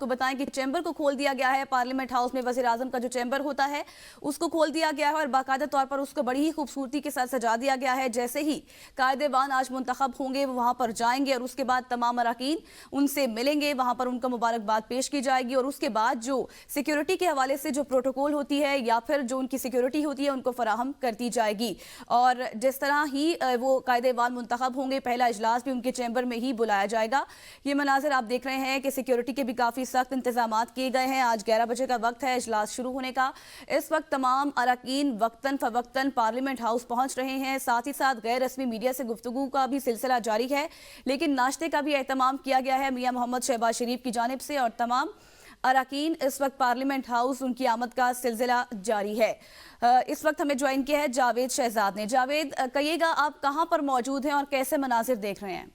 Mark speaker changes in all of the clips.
Speaker 1: को बताएं कि चैम्बर को खोल दिया गया है पार्लियामेंट हाउस में। वज़ीर आज़म का जो चैम्बर होता है उसको खोल दिया गया है और बाकायदा तौर पर उसको बड़ी ही खूबसूरती के साथ सजा दिया गया है। जैसे ही कायदेबान आज मुंतखब होंगे वो वहां पर जाएंगे और उसके बाद तमाम अरकान उनसे मिलेंगे, वहां पर उनको मुबारकबाद पेश की जाएगी और उसके बाद जो सिक्योरिटी के हवाले से जो प्रोटोकॉल होती है या फिर जो उनकी सिक्योरिटी होती है उनको फराहम करती जाएगी। और जिस तरह ही वो कायदेबान मुंतखब होंगे पहला इजलास भी उनके चैम्बर में ही बुलाया जाएगा। ये मनाजिर आप देख रहे हैं कि सिक्योरिटी के भी काफ़ी सख्त इंतजामात किए गए हैं। आज 11 बजे का वक्त है इजलास शुरू होने का। इस वक्त तमाम अरकान वक्तन फवक्तन पार्लियामेंट हाउस पहुंच रहे हैं। साथ ही साथ गैर रस्मी मीडिया से गुफ्तगू का भी सिलसिला जारी है, लेकिन नाश्ते का भी एहतमाम किया गया है मियां मोहम्मद शहबाज शरीफ की जानिब से और तमाम अरकान इस वक्त पार्लियामेंट हाउस उनकी आमद का सिलसिला जारी है। इस वक्त हमें ज्वाइन किया है जावेद शहजाद ने। जावेद, कहिएगा आप कहां पर मौजूद हैं और कैसे मनाजिर देख रहे हैं?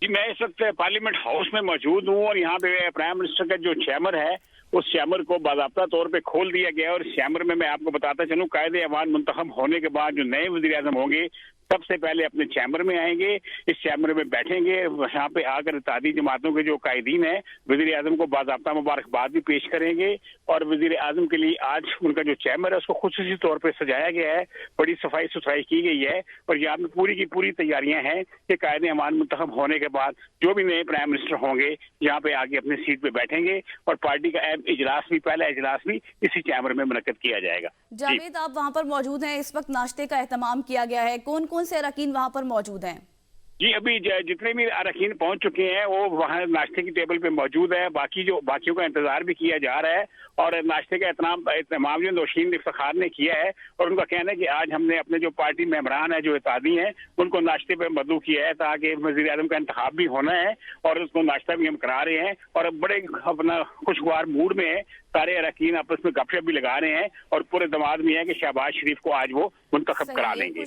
Speaker 2: जी, मैं इस वक्त पार्लियामेंट हाउस में मौजूद हूँ और यहाँ पे प्राइम मिनिस्टर का जो चैम्बर है उस चैम्बर को बाज़ाब्ता तौर पे खोल दिया गया और इस चैम्बर में मैं आपको बताता चलूँ कायदे-ए-अवान मुंतखब होने के बाद जो नए वज़ीर-ए-आज़म होंगे सबसे पहले अपने चैम्बर में आएंगे, इस चैम्बर में बैठेंगे। यहाँ पे आकर इत्तेहादी जमातों के जो कायदीन हैं वज़ीर-ए-आज़म को बाज़ाब्ता मुबारकबाद भी पेश करेंगे और वज़ीर-ए-आज़म के लिए आज उनका जो चैम्बर है उसको खुसूसी तौर पर सजाया गया है, बड़ी सफाई सुथराई की गई है और यहाँ पे पूरी की पूरी तैयारियां हैं कि कायदे-ए-अमान मुंतखब होने के बाद जो भी नए प्राइम मिनिस्टर होंगे यहाँ पे आके अपनी सीट पे बैठेंगे और पार्टी का इजलास भी, पहला इजलास भी इसी चैम्बर में मुनक्कद किया जाएगा।
Speaker 1: जावेद, आप वहां पर मौजूद हैं, इस वक्त नाश्ते का एहतमाम किया गया है, कौन कौन से अरकान वहां पर मौजूद हैं?
Speaker 2: जी, अभी जितने भी अरकान पहुंच चुके हैं वो वहाँ नाश्ते की टेबल पे मौजूद है। बाकियों का इंतजार भी किया जा रहा है और नाश्ते का इत्तेमाम जो नौशीन इफ्तिखार ने किया है और उनका कहना है कि आज हमने अपने जो पार्टी मेंबरान है जो इत्तेहादी हैं उनको नाश्ते पे मदऊ किया है ताकि वज़ीर आज़म का इंतखाब भी होना है और उसको नाश्ता भी हम करा रहे हैं और बड़े अपना खुशगवार मूड में है। सारे अरकान आपस में गपशप भी लगा रहे हैं और पूरे दमाद में है कि शहबाज शरीफ को आज वो मुंतखब करा लेंगे।